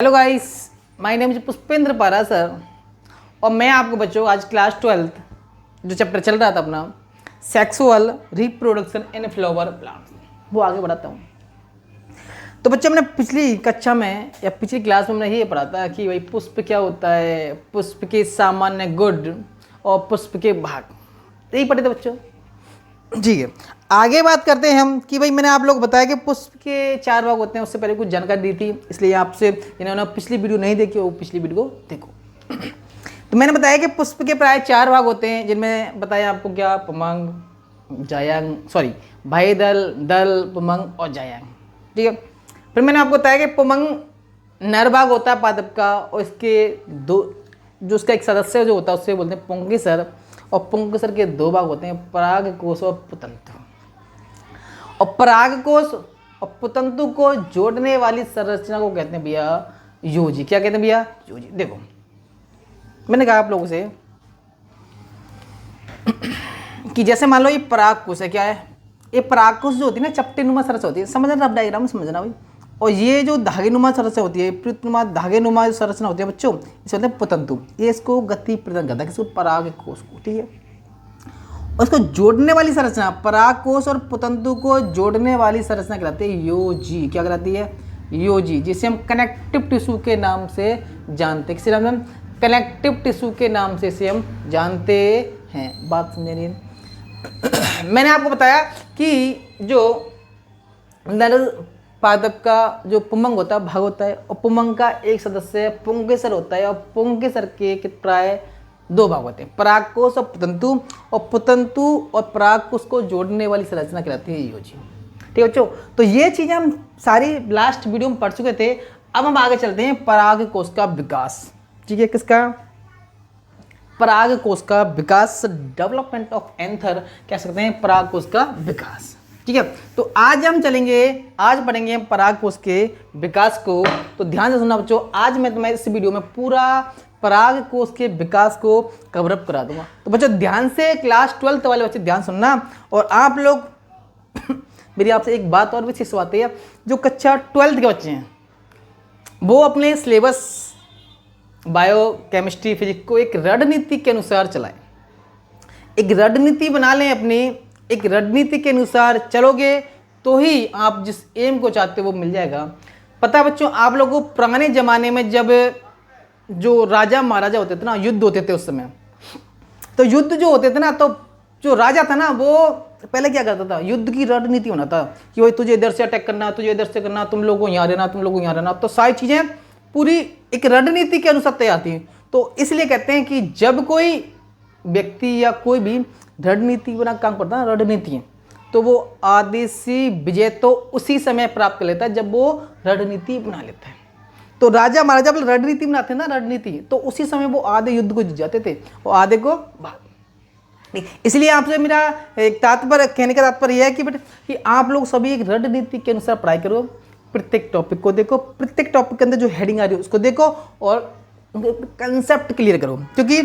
Hello guys, my name is Pushpendra पारा sir. और मैं आपको बच्चों आज क्लास 12 जो चैप्टर चल रहा था अपना sexual reproduction in flower plants वो आगे बढ़ाता हूँ। तो बच्चों हमने पिछली कक्षा में या पिछली क्लास में हमने ये पढ़ा था कि भाई पुष्प क्या होता है, पुष्प के सामान्य गुण और पुष्प के भाग, यही पढ़े थे बच्चों। ठीक है, आगे बात करते हैं हम कि भाई मैंने आप लोग बताया कि पुष्प के 4 भाग होते हैं। उससे पहले कुछ जानकारी दी थी, इसलिए आपसे जिन्होंने पिछली वीडियो नहीं देखी वो पिछली वीडियो को देखो। तो मैंने बताया कि पुष्प के प्राय 4 भाग होते हैं, जिनमें बताया आपको क्या, पुमंग, जायांग, सॉरी भाईदल, दल, पुमंग और जायांग। ठीक है, फिर मैंने आपको बताया कि पुमंग नर भाग होता है पादप का, और इसके दो जो उसका एक सदस्य जो होता है उससे बोलते हैं पुंकेसर, और पुंकेसर के 2 भाग होते हैं, परागकोश और पुतंतु। और परागकोश और पुतंतु को जोड़ने वाली संरचना को कहते हैं भैया योजी। क्या कहते हैं भैया? योजी। देखो मैंने कहा आप लोगों से कि जैसे मान लो ये परागकोश है, क्या है ये? परागकोश जो होती है ना चपटे नुमा संरचना होती है, समझना रफ डायग्राम समझना भाई। और ये जो धागे नुमा संरचना होती है, पृथ्वी धागे नुमा जो संरचना होती है बच्चों, इसे होते हैं पुतंतु। ये इसको गति प्रदान करता है, किसको? परागकोश को। ठीक है, उसको जोड़ने वाली संरचना, परागकोश और पुतंतु को जोड़ने वाली संरचना कहलाती है योजी। क्या कहलाती है? योजी, जिसे हम कनेक्टिव टिश्यू के नाम से जानते हैं। किसी नाम से? हम कनेक्टिव टिश्यू के नाम से इसे हम जानते हैं। बात समझ रही है? मैंने आपको बताया कि जो नर पादप का जो पुमंग होता है भाग होता है, और पुमंग का एक सदस्य पुंकेसर होता है, और पुंकेसर के प्राय 2 भाग होते हैं, परागकोश और पुतंतु। और पुतंतु और परागकोश को जोड़ने वाली संरचना कहलाती है योजी। ठीक है बच्चों, तो ये चीजें हम सारी लास्ट वीडियो में पढ़ चुके थे। अब हम आगे चलते हैं परागकोश का विकास। ठीक है, किसका? परागकोश का विकास, डेवलपमेंट ऑफ एंथर कह सकते हैं, परागकोश का विकास। ठीक है, तो आज हम चलेंगे, आज पढ़ेंगे परागकोश के विकास को। तो ध्यान से सुनना बच्चों, आज मैं तुम्हें इस वीडियो में पूरा परागकोश के विकास को कवर अप करा दूंगा। तो बच्चों ध्यान से, क्लास 12 वाले बच्चे ध्यान सुनना। और आप लोग मेरी आपसे एक बात और विशेष बात है, जो कक्षा 12 के बच्चे हैं वो अपने सिलेबस बायो, केमिस्ट्री, फिजिक्स को एक रणनीति के अनुसार चलाएं। एक रणनीति बना लें अपनी, एक रणनीति के अनुसार चलोगे तो ही आप जिस एम को चाहते हो वो मिल जाएगा। पता है बच्चों, आप लोगों को पुराने जमाने में जब जो राजा महाराजा होते थे ना, युद्ध होते थे उस समय, तो युद्ध जो होते थे ना, तो जो राजा था ना वो पहले क्या करता था, युद्ध की रणनीति बनाता कि भाई तुझे इधर से अटैक करना, तुझे इधर से करना, तुम लोगों को यहाँ रहना, तुम लोगों को यहाँ रहना। तो सारी चीजें पूरी एक रणनीति के अनुसार तैयार थी। तो इसलिए कहते हैं कि जब कोई व्यक्ति या कोई भी रणनीति बना काम करता है, रणनीति, तो वो आदेशी विजय तो उसी समय प्राप्त कर लेता है जब वो रणनीति बना लेता है। तो राजा महाराजा जब रणनीति बनाते हैं ना, रणनीति, तो उसी समय वो आधे युद्ध को जीत जाते थे और आधे को भाग। इसलिए आपसे मेरा एक तात्पर्य, कहने का तात्पर्य यह है कि बेटे कि आप लोग सभी एक रणनीति के अनुसार पढ़ाई करो। प्रत्येक टॉपिक को देखो, प्रत्येक टॉपिक के अंदर जो हेडिंग आ रही है उसको देखो और कंसेप्ट क्लियर करो, क्योंकि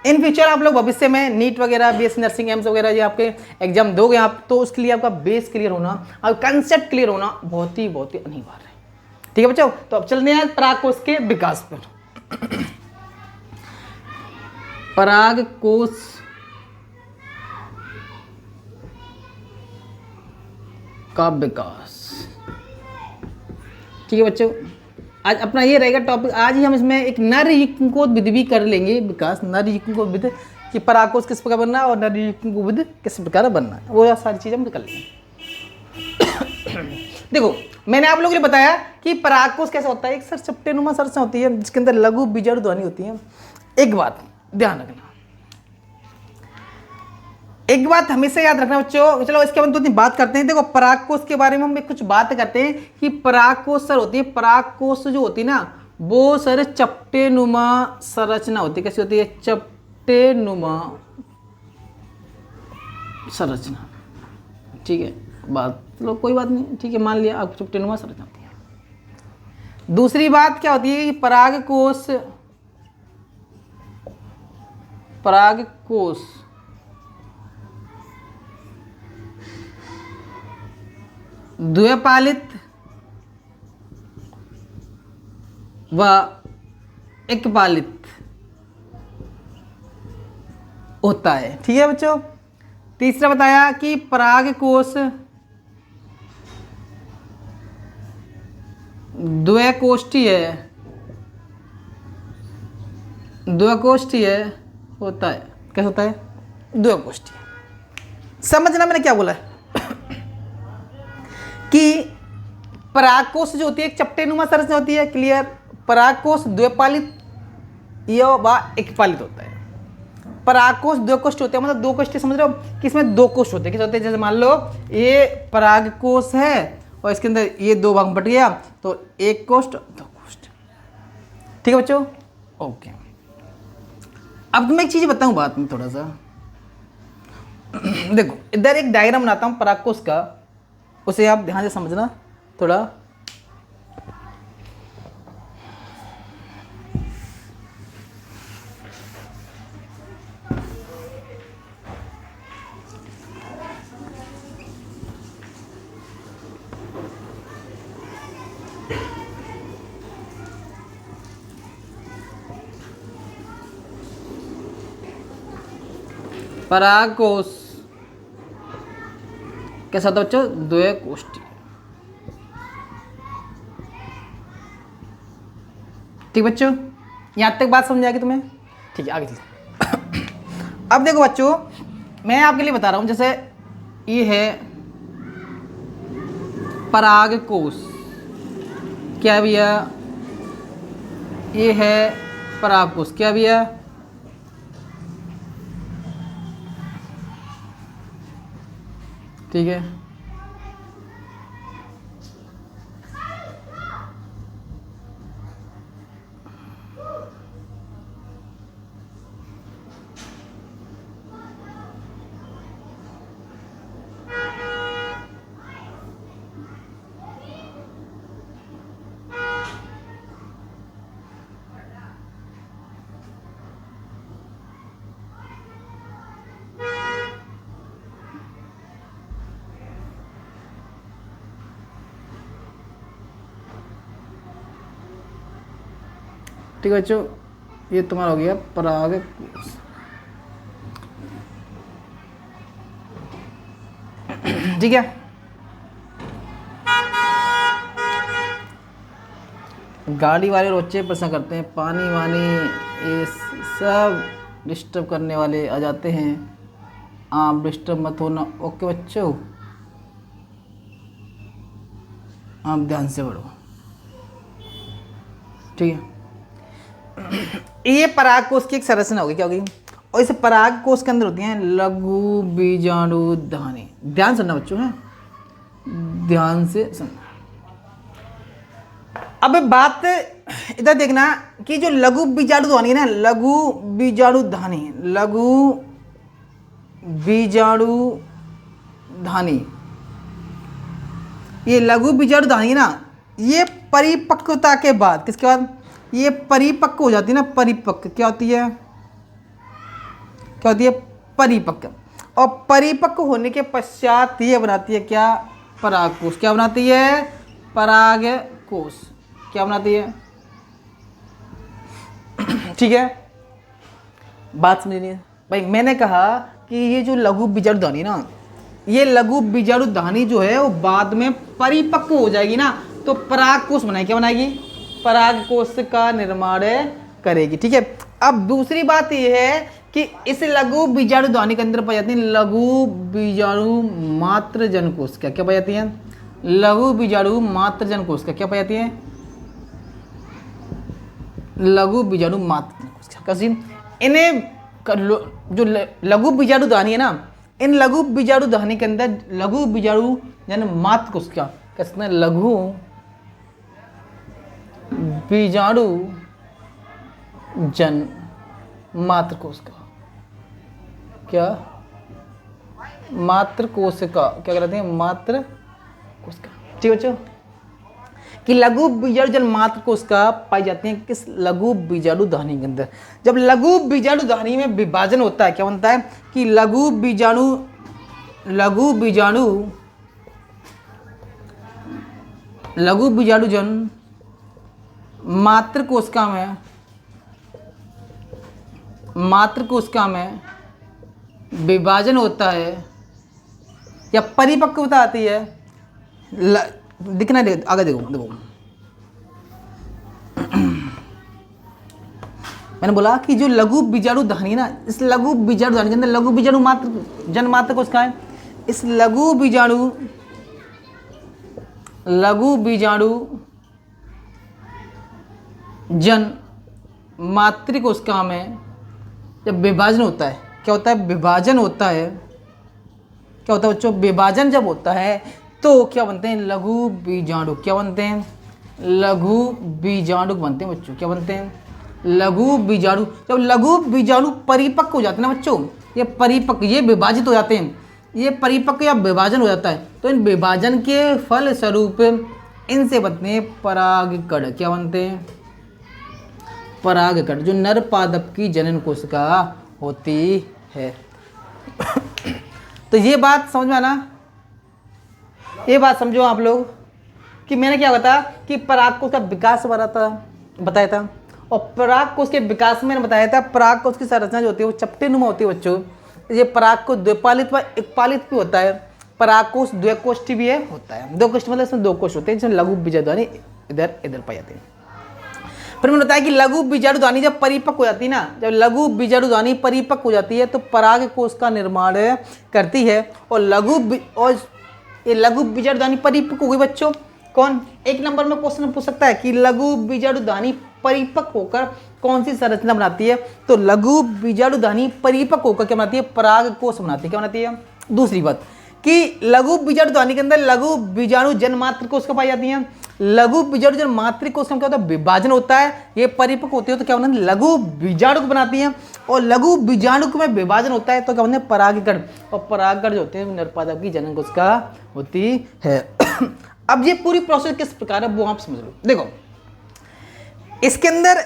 इन फ्यूचर आप लोग भविष्य में नीट वगैरह, बीएससी नर्सिंग, एम्स वगैरह ये आपके एग्जाम दोगे आप, तो उसके लिए आपका बेस क्लियर होना और कंसेप्ट क्लियर होना बहुत ही अनिवार्य है। ठीक है बच्चों, तो अब चलते हैं परागकोश के विकास पर। परागकोश का विकास। ठीक है बच्चों, आज अपना ये रहेगा टॉपिक। आज ही हम इसमें एक नर युग्मकोद्भिद भी कर लेंगे, विकास नर युग्मकोद्भिद कि परागकोश किस प्रकार बनना है और नर युग्मकोद्भिद किस प्रकार बनना है, वो सारी चीजें हम कर लेंगे। देखो मैंने आप लोगों को बताया कि परागकोश कैसा होता है, एक सर चपटे नुमा संरचना होती है जिसके अंदर लघु बीजाणु ध्वनि होती है। एक बात ध्यान रखना, एक बात हमेशा याद रखना बच्चों। चलो इसके बाद 2-3 बात करते हैं। देखो परागकोश के बारे में हम कुछ बात करते हैं कि परागकोश सर होती है, परागकोश जो होती है ना वो सर चपटे नुमा संरचना होती है। कैसी होती है? चपटे नुमा संरचना। ठीक है, बात चलो कोई बात नहीं, ठीक है, मान लिया आप चपटे नुमा संरचना होती है। दूसरी बात क्या होती है कि परागकोश द्विपालित व एकपालित होता है। ठीक है बच्चों। तीसरा बताया कि परागकोश द्विकोष्ठीय होता है। कैसे होता है? द्विकोष्ठीय। समझना मैंने क्या बोला है कि परागकोश जो होती है एक चपटेनुमा संरचना होती है। क्लियर? परागकोश द्विपालित या एकपालित होता है। परागकोश द्विकोष्ठ होते हैं, मतलब दो कोष्ठ, समझ रहे हो कि इसमें दो कोष्ठ होते हैं। कैसे होते हैं? जैसे मान लो ये परागकोश है और इसके अंदर ये दो भाग बट गया तो एक कोष्ठ दो कोष्ठ। ठीक है बच्चों? ओके। अब मैं एक चीज बताऊं बात में थोड़ा सा। देखो इधर एक डायग्राम बनाता हूं परागकोश का, उसे आप ध्यान से समझना थोड़ा। परागकोश कैसा होता है बच्चों? द्विकोष्ठीय। ठीक बच्चों, यहां तक बात समझ आएगी तुम्हें? ठीक है, आगे चलते। अब देखो बच्चों, मैं आपके लिए बता रहा हूं, जैसे ये है परागकोश, क्या भैया? ये है परागकोश, क्या भैया? ठीक है। ठीक है बच्चों, ये तुम्हारा हो गया परागकोश। ठीक है। गाड़ी वाले बच्चे प्रश्न करते हैं, पानी वानी ये सब डिस्टर्ब करने वाले आ जाते हैं, आप डिस्टर्ब मत होना। ओके बच्चों, आप ध्यान से पढ़ो। ठीक है। ये परागकोश की एक संरचना होगी, क्या होगी? और इस परागकोश के अंदर होती हैं लघु बीजाणुधानी। ध्यान सुनना बच्चों, है ध्यान से सुनना। अब बात इधर देखना कि जो लघु बीजाणुधानी है ना, लघु बीजाणुधानी, ये लघु बीजाणुधानी ना, ये परिपक्वता के बाद, किसके बाद? ये परिपक्व हो जाती है ना, परिपक्व। क्या होती है? परिपक्व। और परिपक्व होने के पश्चात ये बनाती है क्या? परागकोश। क्या बनाती है? परागकोश। क्या बनाती है? ठीक है, बात समझिए भाई। मैंने कहा कि ये जो लघु बीजाणुधानी ना, ये लघु बीजाणुधानी जो है वो बाद में परिपक्व हो जाएगी ना, तो परागकोश बनाएगी। क्या बनाएगी? परागकोश का निर्माण करेगी। ठीक है। अब दूसरी बात यह है कि इस लघु बीजाणुधानी के अंदर पाई जाती है लघु बीजाणु मात्र जनकोश। क्या पाई जाती है? लघु बीजाणु मात्र जनकोश। क्या पाई जाती है? लघु बीजाणु मात्र जनकोश। इन्हें जो लघु बीजाणुधानी है ना, इन लघु बीजाणुधानी के अंदर लघु बीजाणु जन मात्र कोश, क्या कहते हैं? लघु बीजाणु जन मात्र कोश का, क्या? मात्र कोश का। क्या कहते हैं? मात्र कोश का। ठीक है बच्चों, कि लघु बीजाणु जन मात्र कोश का पाई जाती है किस? लघु बीजाणुधानी के अंदर। जब लघु बीजाणुधानी में विभाजन होता है, क्या बनता है? कि लघु बीजाणु जन मातृकोशिका में विभाजन होता है या परिपक्वता आती है, दिखना आगे देखो देखो मैंने बोला कि जो लघु बीजाणु धानी ना, इस लघु बीजाणु धानी के अंदर लघु बीजाणु मात्र जन मात्र कोशिका है। इस लघु बीजाणु जन मातृकोशिका में जब विभाजन होता है, क्या होता है? विभाजन होता है। क्या होता है बच्चों? विभाजन जब होता है तो क्या बनते हैं? लघु बीजाणु। क्या बनते हैं? लघु बीजाणु बनते हैं बच्चों। क्या बनते हैं? लघु बीजाणु। जब लघु बीजाणु परिपक्व हो जाते हैं ना बच्चों, ये परिपक्व, ये विभाजित हो जाते हैं, ये परिपक्व या विभाजन हो जाता है, तो इन विभाजन के फल स्वरूप इनसे बनते हैं परागकण। क्या बनते हैं? परागकण, जो नर पादप की जनन कोशिका होती है। तो ये बात समझ में आना, ये बात समझो आप लोग कि मैंने क्या बताया कि परागकोश का विकास बताया था, और परागकोश के विकास में मैंने बताया था परागकोश की संरचना जो होती है वो चपटे नुमा होती है बच्चों। ये परागकोश द्विपालित व एकपालित भी होता है, परागकोश द्विकोष्ठी भी है होता है। दो कोष्ठ मतलब इसमें दो कोष्ठ होते हैं, जिसमें लघु बीजाणु इधर इधर पाए जाते हैं। फिर मैंने बताया कि लघु बीजाणुधानी जब परिपक्व हो जाती है ना, जब लघु बीजाणुधानी परिपक्व हो जाती है तो परागकोश का निर्माण करती है, और ये लघु बीजाणुधानी परिपक्व हो गई बच्चों। कौन? एक नंबर में क्वेश्चन पूछ सकता है कि लघु बीजाणुधानी परिपक्व होकर कौन सी संरचना बनाती है? तो लघु बीजाणुधानी परिपक्व होकर क्या बनाती है? परागकोश बनाती है। क्या बनाती है? दूसरी बात कि लघु बीजाणुधानी के अंदर लघु बीजाणु जन मात्र कोशिका पाई जाती हैं। लघु बीजाणु जन मात्र कोशिका क्या होता है? विभाजन होता है, ये परिपक्व होती है तो क्या बनाती है? लघु बीजाणु बनाती है, और लघु बीजाणु में विभाजन होता है तो क्या बनते हैं? परागकण। और परागकण जो होते हैं नर पादप की जनन कोशिका होती है। अब ये पूरी प्रोसेस किस प्रकार है वो आप समझ लो। देखो इसके अंदर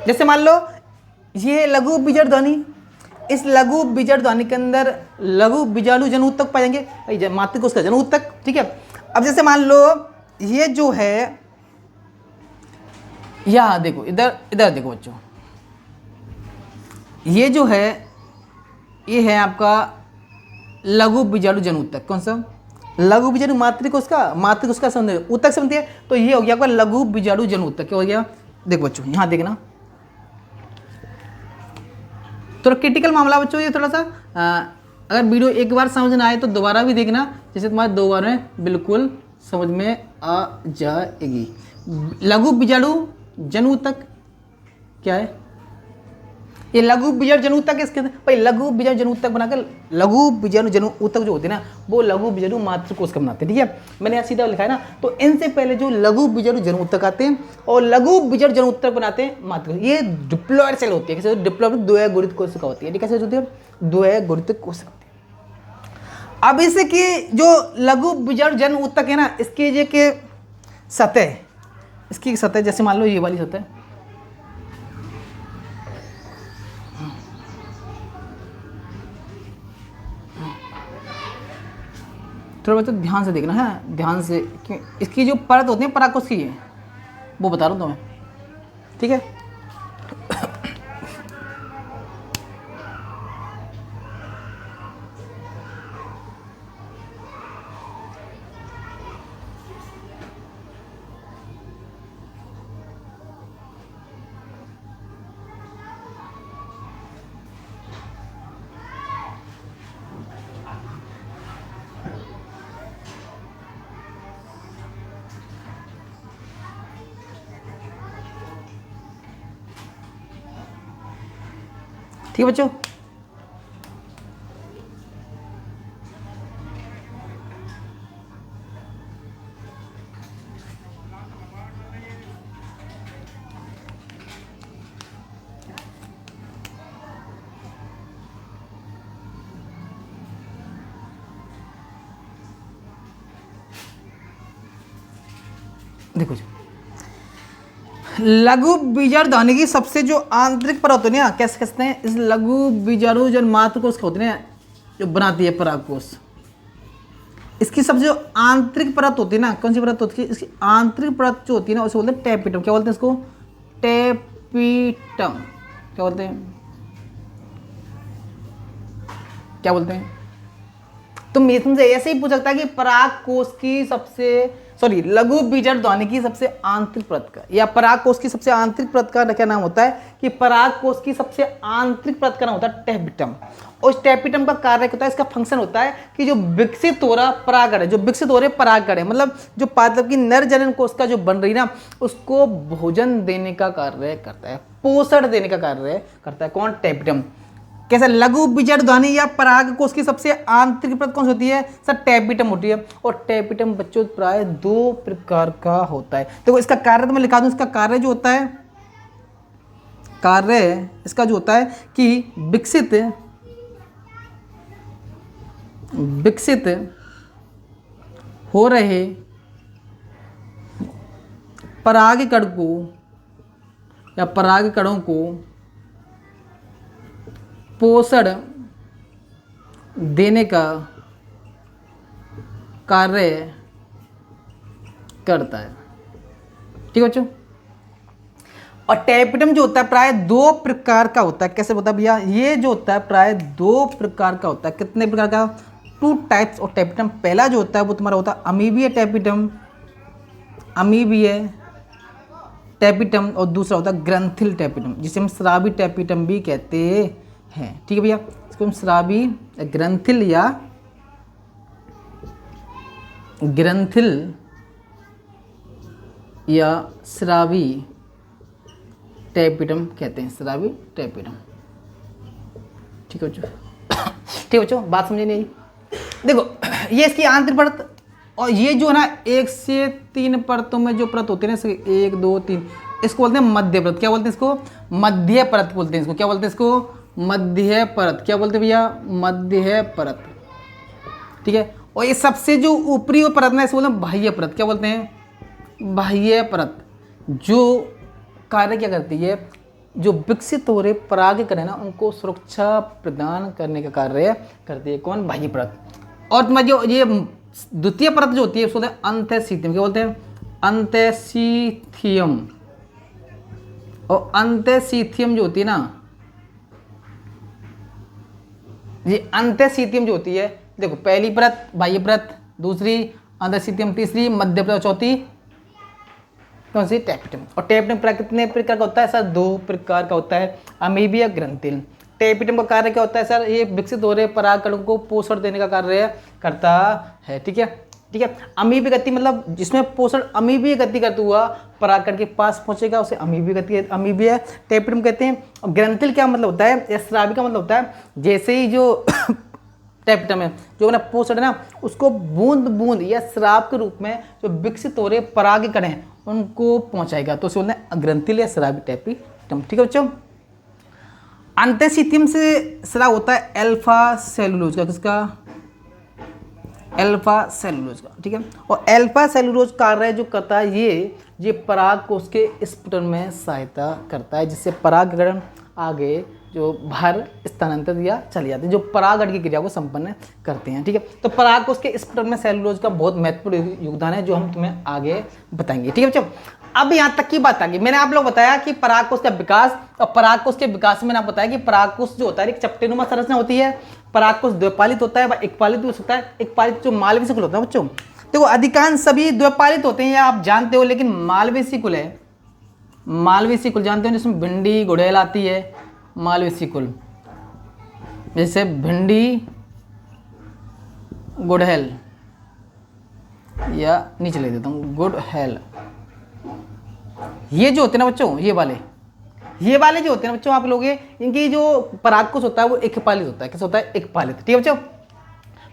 जैसे मान लो ये लघु बीजाणुधानी, इस लघु बीजाणुधानी के अंदर लघु बीजाणु जनऊतक पाएंगे, मातृकोश का जनऊतक। ठीक है, अब जैसे मान लो ये जो है, यहां देखो, इधर इधर देखो बच्चों, ये जो है ये है आपका लघु बीजाणु जनऊतक। कौन सा? लघु बीजाणु मातृकोश का संबंध ऊतक से बनती है, तो ये हो गया आपका लघु बीजाणु जनऊतक। क्या हो गया? देखो बच्चों यहां देखना, थोड़ा क्रिटिकल मामला बच्चों ये थोड़ा सा, अगर वीडियो एक बार समझ ना आए तो दोबारा भी देखना, जैसे तुम्हारे दो बार में बिल्कुल समझ में आ जाएगी। लघु बीजाणु जनऊतक क्या है? ये लघु बीजाणु जनऊतक इसके अंदर भाई लघु बीजाणु जनऊतक बनाकर, लघु बीजाणु जनऊतक जो होते हैं ना वो लघु बीजाणु मातृकोश का बनाते हैं। ठीक है, मैंने यहाँ सीधा लिखा है ना, तो इनसे पहले जो लघु बीजाणु जनऊतक आते हैं और लघु बीजाणु जनऊतक बनाते हैं मातृकोश। ये डिप्लॉयड सेल होती है। कैसे? डिप्लॉयड द्वैगुणित कोशिका होती है। कैसे होती है? द्वैगुणित कोशिका होती है। अब इसकी जो लघु बीजाणु जनऊतक है ना, इसकी जो के सतह, इसकी सतह जैसे मान लो ये वाली सतह, थोड़ा बच्चों ध्यान से देखना है, ध्यान से, इसकी जो परत होती है परागकोश की है वो बता रहा हूँ तुम्हें। ठीक है, ठीक है बच्चों। देखो जी, लघु बीजाणुधानी की सबसे जो आंतरिक परत होती है ना, कैसे कहते हैं, इस लघु बीजाणु जो मातृकोश होते हैं जो बनाती है परागकोश, इसकी सबसे जो आंतरिक परत होती है ना, कौन सी परत होती है, इसकी आंतरिक परत जो होती है ना उसे बोलते हैं टेपिटम। क्या बोलते हैं इसको, टेपिटम। क्या बोलते हैं, क्या बोलते हैं। तो मैं तुमसे ऐसे ही पूछ सकता है कि पराग कोश की सबसे लघु बीजाणु ध्वनि की सबसे आंतरिक परत का, या पराग कोश की सबसे आंतरिक परत का क्या नाम होता है, कि पराग कोश की सबसे आंतरिक परत का नाम होता है टेपिटम। और इस टेपिटम का कार्य होता है, इसका फंक्शन होता है कि जो विकसित हो रहा परागकण है, जो विकसित हो रहे परागकण है, मतलब जो पादप की नर जनन कोश का जो बन रही ना, उसको भोजन देने का कार्य करता है, पोषण देने का कार्य करता है। कौन, टेपिटम। कैसे, लघु बीजाणु ध्वनि या पराग कोश की सबसे आंतरिक परत कौन सी होती है सर, टेपिटम होती है। और टेपिटम बच्चों प्राय 2 प्रकार का होता है। देखो इसका कार्य तो मैं लिखा दूं, इसका कार्य जो होता है, कार्य इसका जो होता है कि विकसित हो रहे परागकण को या परागकणों को पोषण देने का कार्य करता है। ठीक है बच्चों। और टेपिटम जो होता है प्राय 2 प्रकार का होता है। कैसे होता है भैया, ये जो होता है प्राय 2 प्रकार का होता है। कितने प्रकार का, 2 टाइप्स ऑफ टेपिटम। पहला जो होता है वो तुम्हारा होता है अमीबीय टेपिटम, अमीबीय टेपिटम, और दूसरा होता है ग्रंथिल टेपिटम, जिसे हम स्रावी टेपिटम भी कहते हैं। ठीक है भैया, इसको हम स्रावी ग्रंथिल या स्रावी टेपिटम कहते हैं, स्रावी टेपिटम। ठीक है बच्चों, ठीक है बच्चों, बात समझे नहीं। देखो ये इसकी आंतरिक परत, और ये जो है ना 1 से 3 परतों में जो परत होती है ना, 1 2 3, इसको बोलते हैं मध्य परत। क्या बोलते हैं इसको, मध्य परत बोलते हैं इसको। क्या बोलते हैं इसको, मध्य परत। क्या बोलते हैं भैया, मध्य परत। ठीक है। और ये सबसे जो ऊपरी परत ना, इसको बोलते हैं बाह्य परत। क्या बोलते हैं, बाह्य परत, जो कार्य क्या करती है, जो विकसित हो रहे परागकण है ना, उनको सुरक्षा प्रदान करने का कार्य करती है। कौन, बाह्य परत। और तुम्हारी जो ये द्वितीय परत जो होती है उसको बोलते हैं अंतःसीथियम। क्या बोलते हैं, अंतःसीथियम। और अंतःसीथियम जो होती है ना, ये अंतःसीथियम जो होती है, देखो पहली परत बाह्य परत, दूसरी अंतःसीथियम, तीसरी मध्य परत, चौथी कौन सी, टेपिटम। और टेपिटम प्राय कितने प्रकार का होता है सर, 2 प्रकार का होता है, अमीबिया, ग्रंथिल। टेपिटम का कार्य क्या होता है सर, ये विकसित हो रहे परागकणों को पोषण देने का कार्य करता है। ठीक है, ठीक है। अमीबी गति मतलब जिसमें पोषण अमीबीय गति करते हुआ परागकण के पास पहुंचेगा उसे अमीबीय गति, अमीबीय टेपिटम कहते हैं। और ग्रंथिल क्या मतलब होता है, या स्रावी का मतलब होता है जैसे ही जो टेपिटम है जो अपना पोषण है ना, उसको बूंद बूंद या श्राव के रूप में जो विकसित हो रहे परागकण हैं उनको पहुंचाएगा, तो उसे बोलते हैं ग्रंथिल या स्रावी टेपिटम। ठीक है बच्चों। अंतःसीथियम से स्राव होता है अल्फा सेलुलोज का, किसका, अल्फा सेलुलोज का। ठीक है। और अल्फा सेलुलोज कार्य जो करता है, ये पराग कोश के स्फुटन में सहायता करता है, जिससे परागकण आगे जो बाहर स्थानांतरित या चले जाते हैं, जो परागण की क्रिया को संपन्न करते हैं। ठीक है। तो पराग कोश के स्फुटन में सेलुलोज का बहुत महत्वपूर्ण योगदान है, जो हम तुम्हें आगे बताएंगे। ठीक है बच्चों। अब यहाँ तक की बात आ गई, मैंने आप लोग बताया कि परागकोश का विकास, और परागकोश के विकास में मैंने आपको बताया कि परागकोश जो होता है एक चपटेनुमा संरचना होती है। परागकोश द्विपालित होता है, एकपालित भी हो सकता है। एकपालित जो मालवीय सिकुल होता है बच्चों, देखो अधिकांश सभी द्विपालित होते हैं, या आप जानते हो, लेकिन मालवीय सिकुल है, मालवीय सिकुल जानते हो, जिसमें भिंडी गुड़ैल आती है, मालवीय सिकुल, जैसे भिंडी गुड़हल, या नीचे ले देता हूँ गुड़हल, ये जो होते हैं ना बच्चों, ये वाले जो होते हैं ना बच्चों, आप लोग इनकी जो परागकोश होता है वो एकपालित होता है। कैसे होता है, एकपालित। ठीक है बच्चों।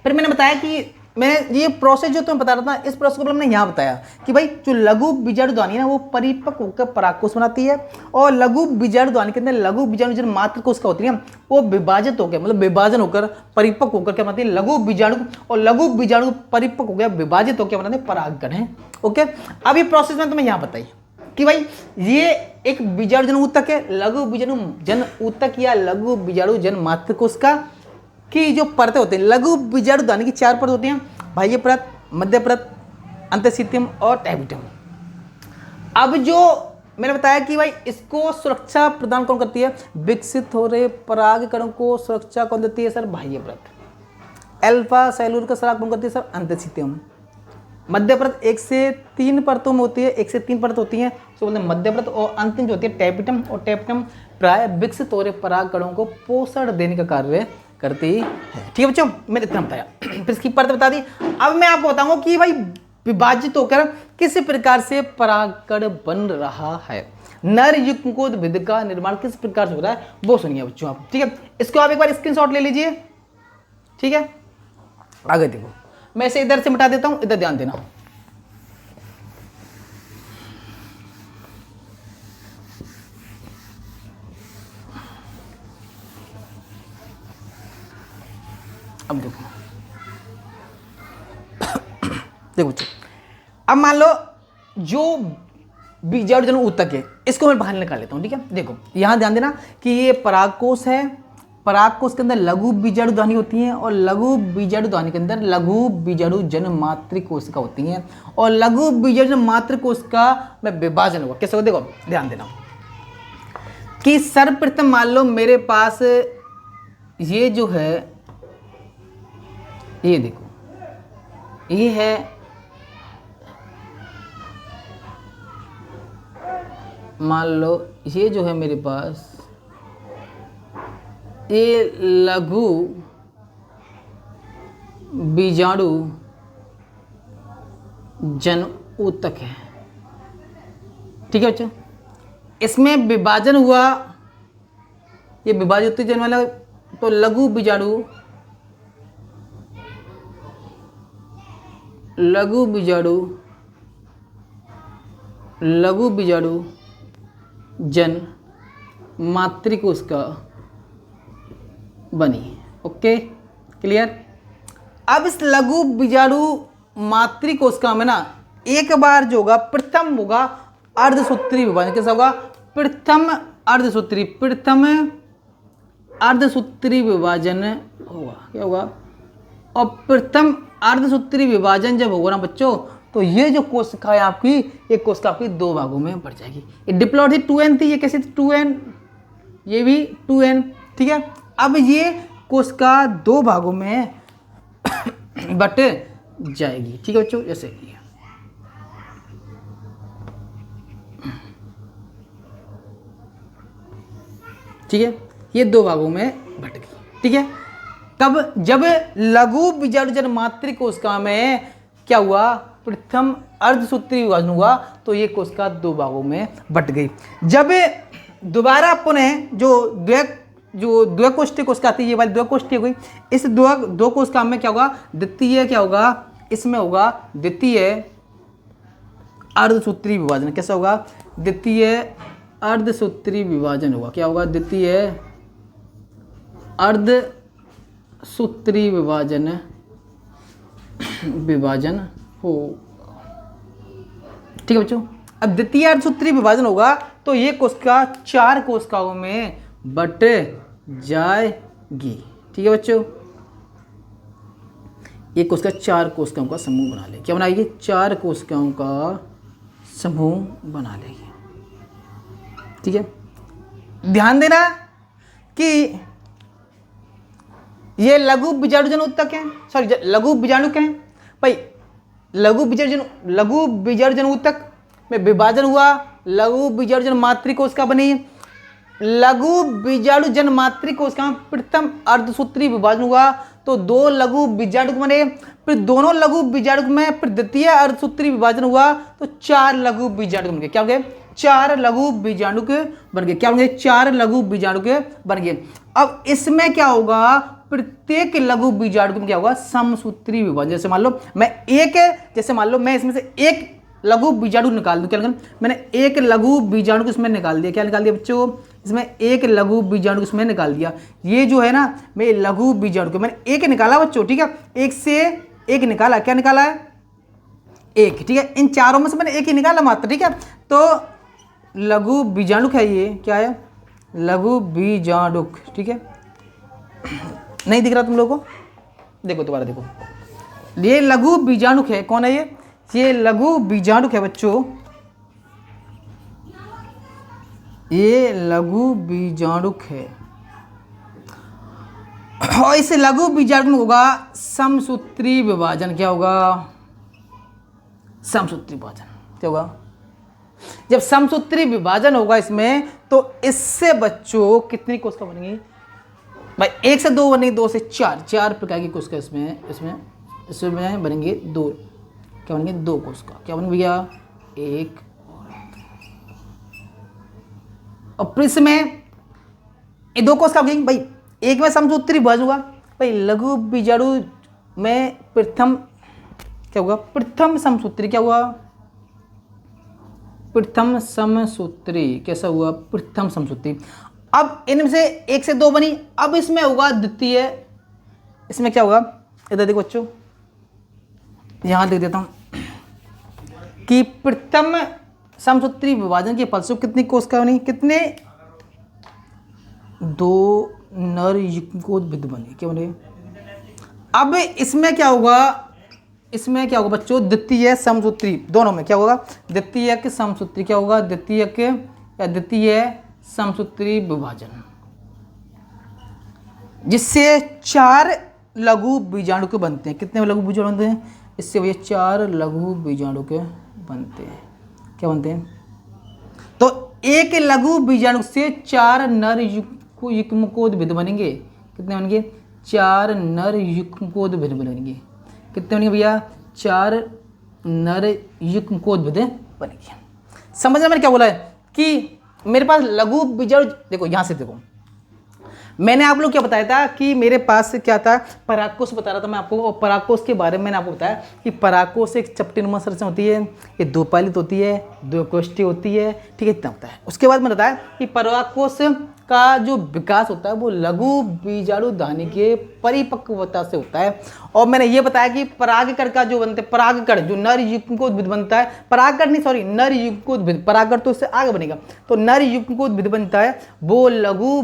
फिर मैंने बताया कि मैं ये प्रोसेस जो तुम्हें बता रहा था, इस प्रोसेस को हमने यहाँ बताया कि भाई जो लघु बीजाणु ध्वनि है ना, वो परिपक्व होकर परागकोश बनाती है, और लघु बीजाणु ध्वनि के अंदर लघु बीजाणु जो मात्र कोश का होती है वो विभाजित होकर, मतलब विभाजन होकर परिपक्व होकर क्या बनाती है, लघु बीजाणु, और लघु बीजाणु परिपक्व हो गया विभाजित होकर बनाते हैं परागकण है। ओके। अब ये प्रोसेस में तुम्हें यहाँ बताइए कि भाई ये एक बीजाणु जन ऊतक है, लघु बीजाणु जन ऊतक या लघु बीजाणु जन मात्र कोश का की जो परतें होती हैं, लघु बीजाणु ध्वनि की 4 परत होती हैं, बाह्य परत, मध्य परत, अंतःस्थितियम और टैबिटम। अब जो मैंने बताया कि भाई इसको सुरक्षा प्रदान कौन करती है, विकसित हो रहे परागकणों को सुरक्षा कौन देती है सर, बाह्य परत। अल्फा सेलुलर का स्राव कौन करती है सर, अंतःस्थितियम। मध्य परत 1 से 3 परतों में होती है, 1 से 3 परत होती है, तो बोलते हैं मध्य परत। और अंतिम जो होती है टैबिटम, और टैबिटम प्राय विकसित हो रहे परागकणों को पोषण देने का कार्य करती है। ठीक है बच्चों, मैंने इतना बताया, फिर इसकी परत बता दी। अब मैं आपको बताऊंगा कि भाई विभाजित होकर किस प्रकार से परागकण बन रहा है, नर युग्मकोद्भिद का निर्माण किस प्रकार से हो रहा है वो सुनिए बच्चों आप। ठीक है, इसको आप एक बार स्क्रीनशॉट ले लीजिए। ठीक है, आगे देखो, मैं इसे इधर से मिटा देता हूं, इधर ध्यान देना। अब देखो, देखो बच्चों, अब मान लो जो बीजाणु जन्म ऊतक है, इसको मैं बाहर निकाल लेता हूं। ठीक है, देखो यहां ध्यान देना कि ये परागकोश है, परागकोश के अंदर लघु बीजाणु ध्वनि होती हैं, और लघु बीजाणु ध्वनि के अंदर लघु बीजाणु जन्म मातृकोशिका होती हैं, और लघु बीजाणु जन्म मातृकोशिका में विभाजन हुआ कैसे होगा, देखो ध्यान देना कि सर्वप्रथम मान लो मेरे पास ये जो है, ये देखो ये है, मान लो ये जो है मेरे पास, ये लघु बीजाणु जन्म ऊतक है। ठीक है बच्चों, इसमें विभाजन हुआ, ये विभाजित जन्म वाला, तो लघु बीजाणु जन मातृकोशिका बनी। Okay clear. अब इस लघु बीजाणु मातृकोशिका में ना एक बार जो होगा, प्रथम होगा अर्धसूत्री विभाजन। कैसा होगा, प्रथम अर्धसूत्री विभाजन होगा। क्या होगा, और प्रथम अर्धसूत्री विभाजन जब होगा ना बच्चों, तो ये जो कोशिका है आपकी, ये कोशिका आपकी 2 भागों में बढ़ जाएगी। ये डिप्लॉइड थी 2n थी, ये कैसी थी 2n, ये भी 2n। ठीक है, अब ये कोशिका 2 भागों में बट जाएगी। ठीक है बच्चों, जैसे ये ठीक है, ये 2 भागों में बट गई। ठीक है, तब जब लघु बीजाणु जन्म मातृकोशिका में क्या हुआ, प्रथम अर्धसूत्री विभाजन हुआ, तो ये कोशिका 2 भागों में बट गई। जब दोबारा पुनः जो द्विकोष्ठीय कोशिका थी, ये वाली द्विकोष्ठीय हुई, इस दो कोशिका में क्या होगा, द्वितीय क्या होगा, इसमें होगा द्वितीय अर्धसूत्री विभाजन। कैसा होगा, द्वितीय अर्धसूत्री विभाजन होगा। क्या होगा, द्वितीय अर्धसूत्री विभाजन हो। ठीक है बच्चों, अब द्वितीय अर्धसूत्री विभाजन होगा तो ये कोशिका 4 कोशिकाओं में बट जाएगी। ठीक है बच्चों, ये कोशिका 4 कोशिकाओं का समूह बना लेगी। क्या बनाएगी, 4 कोशिकाओं का समूह बना लेगी। ठीक है, ध्यान देना कि ये लघु बीजाणु जन ऊतक है, सॉरी लघु बीजाणु क्या है भाई, लघु बीजाणु जन ऊतक में विभाजन हुआ, लघु बीजाणु जन मातृकोशिका बनी, लघु बीजाणु जन मातृकोशिका में प्रथम अर्धसूत्री विभाजन हुआ, तो 2 लघु बीजाणु बने, फिर दोनों लघु बीजाणु में फिर द्वितीय अर्धसूत्री विभाजन हुआ, तो 4 लघु बीजाणु बन गए। क्या हो गए, 4 लघु बीजाणु के बन गए। क्या होंगे, 4 लघु बीजाणु के बन गए। अब इसमें क्या होगा, प्रत्येक लघु बीजाणु में क्या होगा, समसूत्री विभाजन। जैसे मान लो मैं इसमें से एक लघु बीजाणु निकाल दूं, क्या निकाल, मैंने एक लघु बीजाणु को इसमें निकाल दिया। क्या निकाल दिया बच्चों, इसमें एक लघु बीजाणु को इसमें निकाल दिया। ये जो है ना, मैं लघु बीजाणु को मैंने एक निकाला बच्चों। ठीक है, एक से एक निकाला। क्या निकाला है, एक। ठीक है, इन चारों में से मैंने एक ही निकाला मात्र। ठीक है, तो लघु बीजाणुक है, ये क्या है, लघु बीजाणुक। ठीक है, नहीं दिख रहा तुम लोगों को, देखो दोबारा देखो, ये लघु बीजाणुक है। कौन है ये लघु बीजाणुक है बच्चों, ये लघु बीजाणुक है। और इस लघु बीजाणुक में होगा समसूत्री विभाजन। क्या होगा? समसूत्री विभाजन। क्या होगा? जब समसूत्री विभाजन होगा इसमें, तो इससे बच्चों कितनी कोशिका बनेंगी भाई? 1 से 2 बनेंगी, 2 से 4 प्रकार की कोशिका इसमें बनेंगे 2। क्या बनेंगे? 2 कोशिका। क्या बनेंगे भैया? 1 और फिर इसमें ये 2 कोशिका बनेंगी भाई। एक में समसूत्री विभाजन होगा भाई, लघु बीजाणु में प्रथम क्या होगा? प्रथम समसूत्री। क्या हुआ? प्रथम समसूत्री। कैसा हुआ? प्रथम समसूत्री। अब इनमें से 1 से 2 बनी, अब इसमें होगा द्वितीय। इसमें क्या होगा? इधर देखो बच्चों, यहां लिख देता हूं कि प्रथम समसूत्री विभाजन के फलस्वरूप कितनी कोशिका बनी? कितने? 2 नर युग्मकोद्भिद बने। क्या बने? अब इसमें क्या होगा? इसमें क्या होगा बच्चों? द्वितीय समसूत्री। दोनों में क्या होगा? द्वितीयक समसूत्री। क्या होगा? द्वितीयक या द्वितीय समसूत्री विभाजन, जिससे 4 लघु बीजाणु बनते हैं। कितने लघु बीजाणु बनते हैं? इससे भैया 4 लघु बीजाणु बनते हैं। क्या बनते हैं? तो एक लघु बीजाणु से 4 नर युग्मकोद्भिद बनेंगे। कितने बनेंगे? 4 नर युग्मकोद्भिद बनेंगे। कितने बनेंगे भैया? 4 नर युग्मकोद्भिद बनेंगे। समझना मैंने क्या बोला है कि मेरे पास लघु बीजाणु, देखो यहां से देखो, मैंने आप लोग क्या बताया था कि मेरे पास क्या था? परागकोश बता रहा था मैं आपको। और परागकोश के बारे में मैंने आपको बताया कि परागकोश एक चपटीनुमा संरचना होती है, ये 2 पालित होती है, 2 कोष्ठी होती है। ठीक है, इतना होता है। उसके बाद मैंने बताया कि परागकोश का जो विकास होता है वो लघु बीजाणु दानी के परिपक्वता से होता है। और मैंने ये बताया कि परागकण का जो बनते हैं, परागकण जो नर युग्मकोद्भिद बनता है, परागकण नहीं सॉरी नर युग्मकोद्भिद, परागकण तो इससे आगे बनेगा, तो नर युग्मकोद्भिद बनता है, वो लघु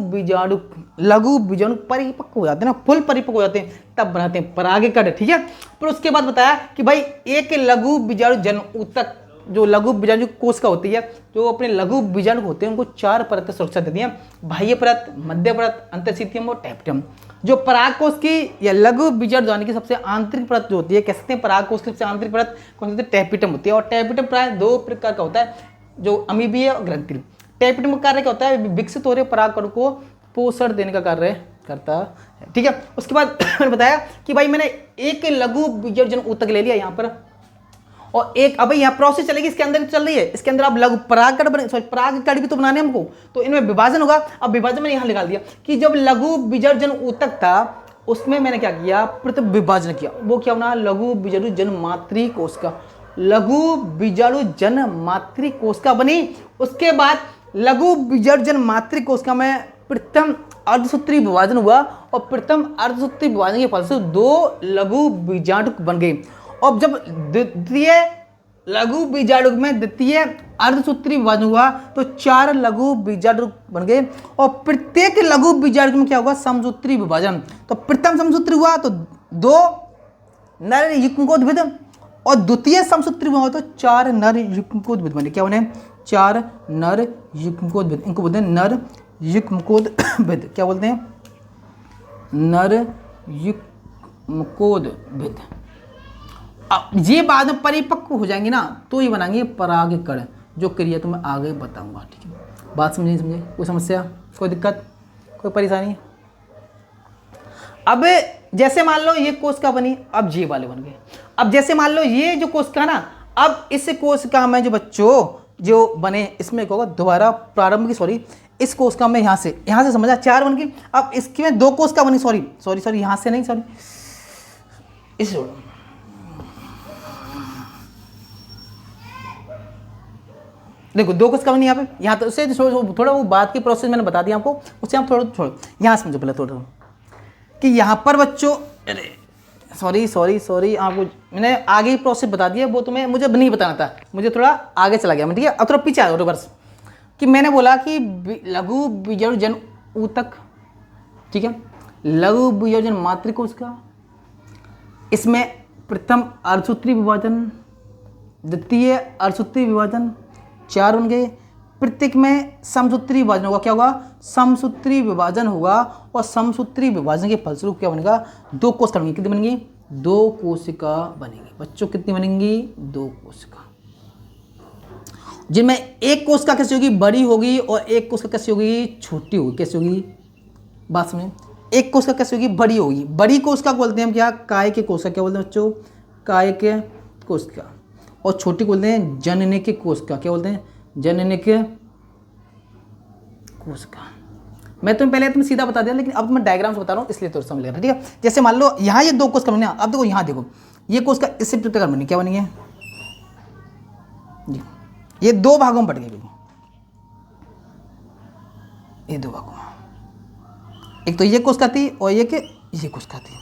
बीजाणु परिपक्व हो जाते हैं ना, फुल परिपक्व हो जाते हैं, तब बनाते हैं परागकण। ठीक है, फिर उसके बाद बताया कि भाई एक लघु बीजाणु जन्म ऊतक, जो लघु बीजाणु कोशिका होती है, जो अपने लघु बीजाणु होते हैं उनको 4 परतें सुरक्षा देती हैं, बाह्य परत, मध्य परत, अंतःस्थितियम और टैप्टियम। जो परागकोश की या लघु बीजाणु दानी की सबसे आंतरिक परत जो होती है, कह सकते हैं परागकोश की सबसे आंतरिक परत कौन सी? टैपिटम होती है। और टैपिटम प्राय 2 प्रकार का होता है, जो अमीबीय और ग्रंथिल। टैपिटम का कार्य क्या होता है? विकसित हो रहे परागकण को पोषण देने का कार्य करता है। ठीक है, उसके बाद मैंने बताया कि भाई मैंने एक लघु बीजाणु जन्म ऊतक ले लिया यहाँ पर, और एक अब यहाँ प्रोसेस चलेगी, इसके अंदर चल रही है, इसके अंदर अब लघु परागकण बने, सॉरी परागकण भी तो बनाने हमको, तो इनमें विभाजन होगा। अब विभाजन मैंने यहाँ निकाल दिया कि जब लघु बीजाणु जन्म ऊतक था, उसमें मैंने क्या किया? प्रथम विभाजन किया। वो क्या बना? लघु बीजाणु जन्म मातृ कोशिका। लघु बीजाणु जन्म मातृ कोशिका बनी। उसके बाद लघु बीजाणु जन्म मातृ कोशिका में प्रथम अर्धसूत्री विभाजन हुआ, और प्रथम अर्धसूत्री विभाजन के फलस्वरूप 2 लघु बीजाणु बन गए। और जब द्वितीय लघु बीजाणु में द्वितीय अर्धसूत्री विभाजन हुआ, तो 4 लघु बीजाणु बन गए। और प्रत्येक लघु बीजाणु में क्या होगा? समसूत्री विभाजन। तो प्रथम समसूत्री हुआ तो 2 नर युग्मकोद्भिद, और द्वितीय समसूत्री हुआ तो 4 नर युग्मकोद्भिद बने। क्या बने? 4 नर युग्मकोद्भिद। इनको बोलते हैं नर युग्मकोद्भिद। क्या बोलते हैं? नर युग्मकोद्भिद। अब ये बाद में परिपक्व हो जाएंगे ना, तो ये बनाएंगे परागकण, जो क्रिया तो मैं आगे बताऊंगा। ठीक है, बात समझे नहीं समझे? कोई समस्या, कोई दिक्कत, कोई परेशानी? अब जैसे मान लो ये कोशिका बनी, अब ये वाले बन गए। अब जैसे मान लो ये जो कोशिका ना, अब इस कोशिका में जो बच्चों जो बने, इसमें क्या होगा? दोबारा प्रारंभ की, सॉरी इस कोशिका में यहाँ से समझा 4 बन गई। अब इसकी में 2 कोशिका बनी, सॉरी यहाँ से नहीं, सॉरी इस जोड़ो, देखो 2 कोशिका बनी यहाँ पे। यहाँ तो उससे थोड़ा वो बात की प्रोसेस मैंने बता दिया आपको, उससे आप थोड़ा छोड़ो, यहाँ समझो पहले थोड़ा कि यहाँ पर बच्चों, अरे सॉरी आपको मैंने आगे ही प्रोसेस बता दिया, वो तुम्हें मुझे नहीं बताना था, मुझे थोड़ा आगे चला गया मैं। ठीक है, अब थोड़ा पीछे आ रिवर्स, कि मैंने बोला कि लघु बीजाणु जन्म ऊतक, ठीक है, लघु बीजाणु जन्म मातृ कोशिका, इसमें प्रथम अर्धसूत्री विभाजन, द्वितीय अर्धसूत्री विभाजन, 4 बन गए। प्रत्येक में समसूत्री विभाजन होगा, क्या होगा, समसूत्री विभाजन होगा, और समसूत्री विभाजन के फलस्वरूप क्या बनेगा, 2 कोशिका बनेंगी। कितनी बनेंगी, 2 कोशिका बनेंगी। बच्चों कितनी बनेंगी, 2 कोशिका, जिनमें एक कोशिका कैसी होगी, बड़ी होगी, और एक कोशिका कैसी होगी, छोटी होगी। कैसी होगी, बात समझे, एक कोशिका कैसी होगी, बड़ी होगी। बड़ी कोशिका को बोलते हैं हम क्या, काय के कोशिका, क्या बोलते हैं बच्चों, काय के कोशिका, और छोटी को बोलते हैं जननिक कोशिका। क्या बोलते हैं, जननिक कोशिका। मैं तुम्हें पहले सीधा बता दिया, लेकिन अब मैं डायग्राम से बता रहा हूँ, इसलिए तो समझ लेना, ठीक है। जैसे मान लो यहाँ ये 2 कोशिका बनी, अब देखो यहाँ देखो, ये कोशिका इससे प्रकार बनी, क्या बनी है जी, ये 2 भागों में बट गई, ये 2 भागों में, एक तो ये कोशिका थी और ये कोशिका थी,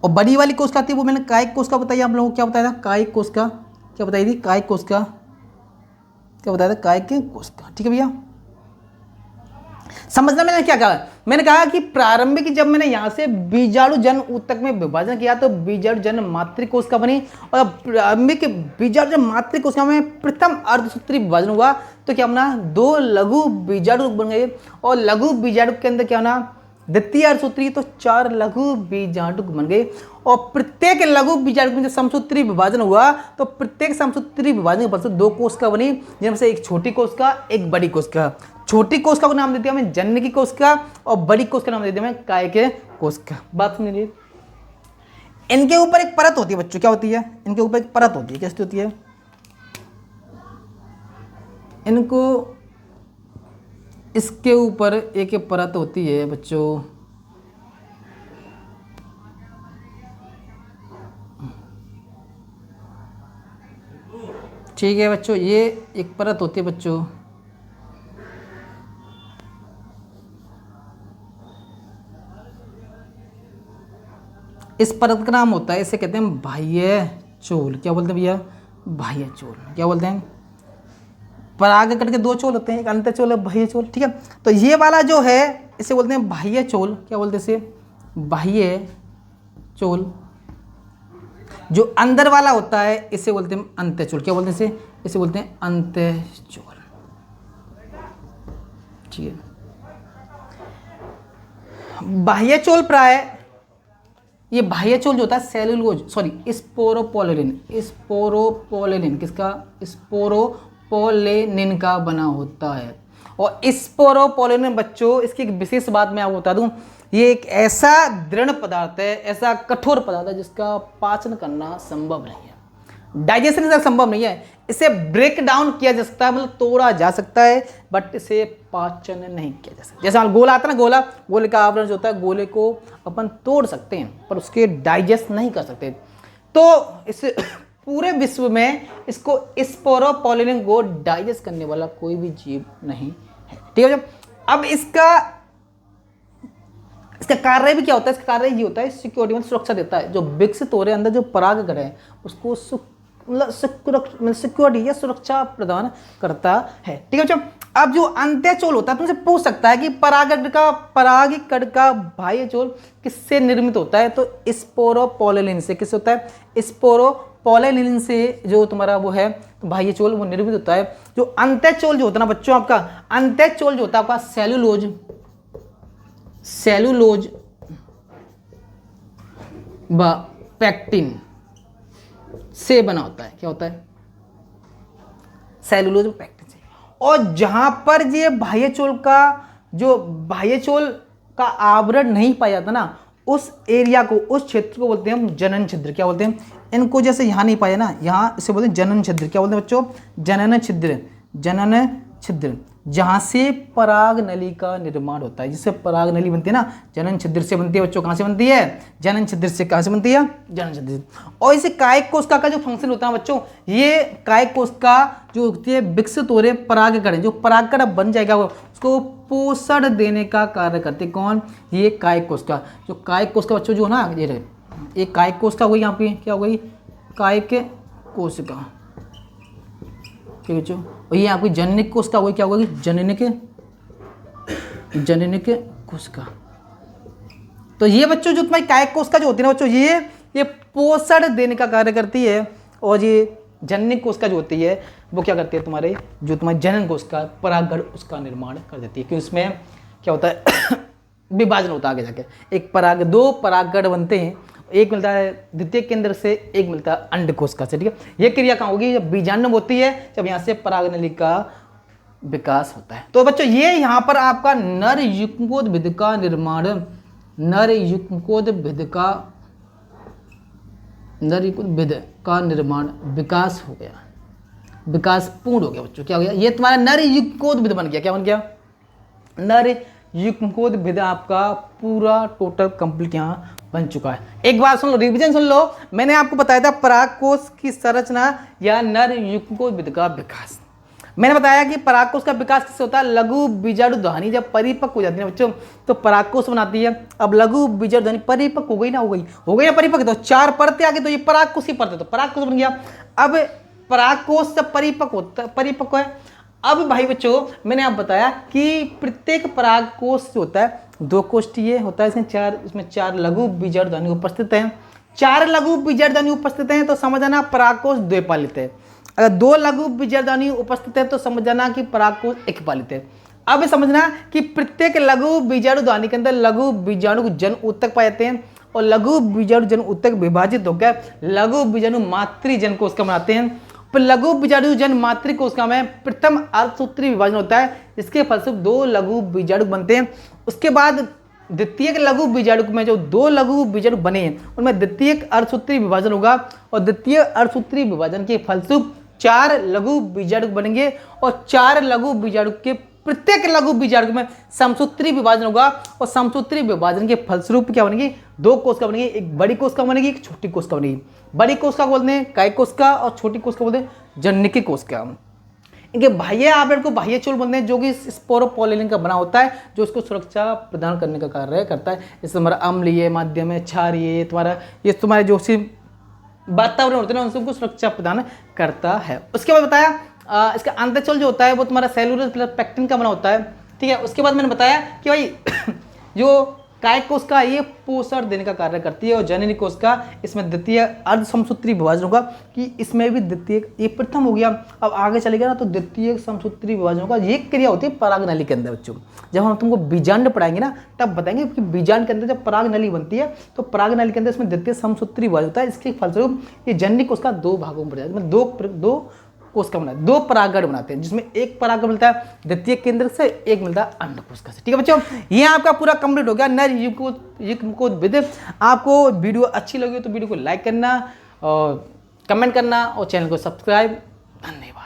और बड़ी वाली कोशिका थी वो मैंने कायिक कोशिका बताई। आप लोगों को क्या बताया था, कायिक कोशिका, क्या बताई थी, कायिक कोशिका, क्या बताया था, कायिक कोशिका, ठीक है भैया। समझना मैंने क्या कहा, मैंने कहा कि प्रारंभिक जब मैंने यहां से बीजाणु जन ऊतक में विभाजन किया तो बीजाणु जन मातृ कोशिका बनी, और प्रारंभिक बीजाणु जन मातृ कोशिका में प्रथम अर्धसूत्री विभाजन हुआ तो क्या बना, 2 लघु बीजाणु बन गए, और लघु बीजाणु के अंदर क्या बना, द्वितीय अर्धसूत्री, तो 4 लघु बीजाणु बन गए। और प्रत्येक लघु बीजाणु में जब समसूत्री विभाजन हुआ तो प्रत्येक समसूत्री विभाजन के फलस्वरूप 2 कोशिका बनी, जिनमें से एक छोटी कोशिका, एक बड़ी कोशिका। छोटी कोशिका को नाम देते हैं हमें जनन की कोशिका, और बड़ी कोशिका नाम देते हैं हमें काय के कोशिका। बात सुन लीजिए, इनके ऊपर एक परत होती है बच्चों, क्या होती है, इनके ऊपर एक परत होती है, कैसी होती है, इनको इसके ऊपर एक परत होती है बच्चों, ठीक है बच्चों, ये एक परत होती है बच्चों, इस परत का नाम होता है, इसे कहते हैं बाह्य चोल। क्या बोलते हैं भैया, बाह्य चोल, क्या बोलते हैं, पराग कट के 2 चोल होते हैं, एक अंत चोल है, बाह्य चोल, ठीक है। तो ये वाला जो है इसे बोलते हैं बाह्य चोल, क्या बोलते हैं इसे, बाह्य चोल। जो अंदर वाला होता है इसे बोलते हैं अंत चोल, क्या बोलते हैं इसे बोलते हैं अंत चोल, ठीक है। बाह्य चोल प्राय, ये बाह्य चोल जो होता है सेलुलोज, सॉरी स्पोरोपोलेनिन, स्पोरोपोलेनिन किसका, स्पोरोपोलेनिन का बना होता है। और स्पोरोपोलेनिन बच्चों, इसकी एक विशेष बात मैं आपको बता दूं, ये एक ऐसा दृढ़ पदार्थ है, ऐसा कठोर पदार्थ है जिसका पाचन करना संभव नहीं है, डाइजेशन इसका संभव नहीं है। इसे ब्रेक डाउन किया जा सकता है, मतलब तोड़ा जा सकता है, बट इसे पाचन नहीं किया जा सकता। जैसे मान गोला आता है ना, गोले का आवरण जो होता है, गोले को अपन तोड़ सकते हैं पर उसके डाइजेस्ट नहीं कर सकते। तो इस पूरे विश्व में इसको स्पोरोपोलेनिन को डाइजेस्ट करने वाला कोई भी जीव नहीं है, ठीक है। अब इसका कार्य भी क्या होता है, इसका कार्य ये होता है सिक्योरिटी, मतलब सुरक्षा देता है। जो विकसित हो रहे अंदर जो परागकण है उसको सिक्योरिटी या सुरक्षा प्रदान करता है, ठीक है बच्चों। अब जो अंत्यचोल होता है, तुमसे पूछ सकता है कि परागकण का बाह्य चोल किससे निर्मित होता है, तो स्पोरोपोलेनिन से। किससे होता है, स्पोरोपोलेनिन से जो तुम्हारा वो है बाह्य चोल वो निर्मित होता है। जो अंत्यचोल जो होता है ना बच्चों, आपका अंत्यचोल जो होता है आपका सेलुलोज व पैक्टिन से बना होता है। क्या होता है, सेलुलोज व पैक्टिन से। और जहां पर ये बाह्य चोल का आवरण नहीं पाया जाता ना, उस एरिया को, उस क्षेत्र को बोलते हैं हम जनन छिद्र। क्या बोलते हैं इनको, जैसे यहाँ नहीं पाया ना, यहाँ इसे बोलते हैं जनन छिद्र। क्या बोलते हैं बच्चों, जनन छिद्र, जहां से पराग नली का निर्माण होता है, जिससे पराग नली बनती है ना, जनन छिद्र से बनती है बच्चों। कहां से बनती है, जनन छिद्र से। कहां से बनती है, जनन छिद्र से। और इसे कायिक कोशिका का जो फंक्शन होता है बच्चों, ये कायिक कोशिका जो होती है विकसित हो रहे परागकण, जो परागकण बन जाएगा उसको पोषण देने का कार्य करते कौन, ये कायिक कोशिका। जो कायिक कोशिका बच्चों जो ना, ये कायिक कोशिका हुई, यहाँ पे क्या हो गई, कायिक कोशिका, ठीक है बच्चों। और ये आपकी जननिक कोशिका हुई, क्या होगी, जननिक कोशिका। तो ये बच्चों जो तुम्हारी कायिक कोशिका जो होती है ना बच्चों, ये पोषण देने का कार्य करती है। और ये जननी कोशिका जो होती है वो क्या करती है, तुम्हारे जो तुम्हारे जनन कोशिका परागण उसका निर्माण कर देती है। क्योंकि उसमें क्या होता है विभाजन होता है आगे जाके, एक पराग, दो परागण बनते हैं, एक मिलता है द्वितीय केंद्र से, एक मिलता है अंड कोशिका से। ठीक है, ये क्रिया कहाँ होगी, जब बीजांड होती है, जब यहाँ से परागनली का विकास होता है। तो बच्चों ये यहाँ पर आपका नर युग्मकोद्भिद का निर्माण, नर युग्मकोद्भिद का निर्माण विकास हो गया, विकास पूर्ण हो गया बच्चों। क्या हो गया, ये तुम्हारा नर युग्मकोद्भिद बन गया। क्या बन गया, नर युग्मकोद्भिद आपका पूरा टोटल कंप्लीट यहाँ बन चुका है। एक बार सुन लो, रिवीजन सुन लो। मैंने आपको बताया था परागकोश की संरचना या नर युग्मकोद्भिद का विकास। मैंने बताया कि परागकोश का विकास किससे होता है, लघु बीजाणुधानी जब परिपक्व हो जाती है बच्चों तो परागकोश बनाती है। अब लघु बीजाणुधानी परिपक्व हो गई ना, हो गई ना परिपक्व, तो 4 परतें आ गई, तो ये परागकोश ही परतें, तो परागकोश बन गया। अब परागकोश जब परिपक्व है, अब भाई बच्चों मैंने आप बताया कि प्रत्येक परागकोश जो होता है 2 कोष्ठीय होता है, इसमें 4 लघु बीजाणुधानी उपस्थित हैं। 4 लघु बीजाणुधानी उपस्थित हैं तो समझ आना परागकोश द्विपालित है। अगर 2 लघु बीजाणुधानी उपस्थित है तो समझ जाना कि परागकोश एकपालित है। अब समझना कि प्रत्येक लघु बीजाणुधानी के अंदर लघु बीजाणु जन ऊतक पाए जाते हैं और लघु बीजाणु जन ऊतक विभाजित होकर लघु बीजाणु मातृजन कोशिका बनाते हैं। पर लघु बीजाणु जन मातृ कोशिका में प्रथम अर्धसूत्री विभाजन होता है, जिसके फलस्वरूप 2 लघु बीजाणु बनते हैं। उसके बाद द्वितीय लघु बीजाणु में जो 2 लघु बीजाणु बने हैं उनमें द्वितीय अर्धसूत्री विभाजन होगा और द्वितीय अर्धसूत्री विभाजन के फलस्वरूप 4 लघु बीजाणु बनेंगे और 4 लघु बीजाणु के प्रत्येक लघु बीजाणु में समसूत्री विभाजन होगा और समसूत्री विभाजन के फलस्वरूप क्या बनेगी, 2 कोशिका बनेगी, एक बड़ी कोशिका बनेगी, एक छोटी कोशिका बनेगी। बड़ी कोशिका बोलते हैं काय कोशिका और छोटी कोशिका बोलते हैं जननिकी कोशिका। इनके बाह्य आवरण को बाह्य चूल बोलते हैं, जो कि स्पोरोपोलिन का बना होता है, जो उसको सुरक्षा प्रदान करने का कार्य करता है। जैसे तुम्हारा अम्लीय, माध्यम, क्षारीय, तुम्हारे जो सी वातावरण होते हैं उनको सुरक्षा प्रदान करता है। उसके बाद बताया इसका अंतःचूल जो होता है वो तुम्हारा सेलुलोज प्लस पेक्टिन का बना होता है। ठीक है, उसके बाद मैंने बताया कि भाई जो काय कोशिका ये पोषण देने का कार्य करती है और जननी कोशिका इसमें द्वितीय अर्ध समसूत्री विभाजन होगा कि इसमें भी द्वितीय, ये प्रथम हो गया। अब आगे चलेगा ना तो द्वितीय समसूत्री विभाजन होगा। ये क्रिया होती है परागनली के अंदर बच्चों। जब हम तुमको बीजांड पढ़ाएंगे ना तब बताएंगे कि बीजांड के अंदर जब परागनली बनती है तो परागनली के अंदर इसमें द्वितीय समसूत्री विभाजन होता है। इसके फलस्वरूप ये जननी कोशिका 2 भागों में बढ़ जाती है, दो कोशिका बनाते हैं, 2 परागण बनाते हैं, जिसमें एक परागण मिलता है द्वितीय केंद्र से, एक मिलता है अंड कोशिका से। ठीक है बच्चों, ये आपका पूरा कंप्लीट हो गया नर युग्मकोद्भिद। आपको वीडियो अच्छी लगी तो वीडियो को लाइक करना और कमेंट करना और चैनल को सब्सक्राइब। धन्यवाद।